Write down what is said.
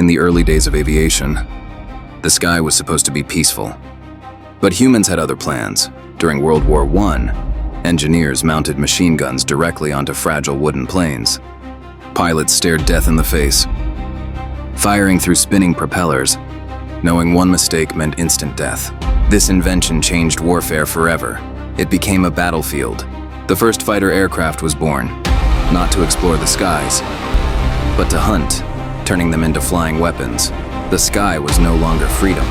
In the early days of aviation, the sky was supposed to be peaceful. But humans had other plans. During World War I, engineers mounted machine guns directly onto fragile wooden planes. Pilots stared death in the face, firing through spinning propellers, knowing one mistake meant instant death. This invention changed warfare forever. It became a battlefield. The first fighter aircraft was born, not to explore the skies, but to hunt, turning them into flying weapons. The sky was no longer freedom.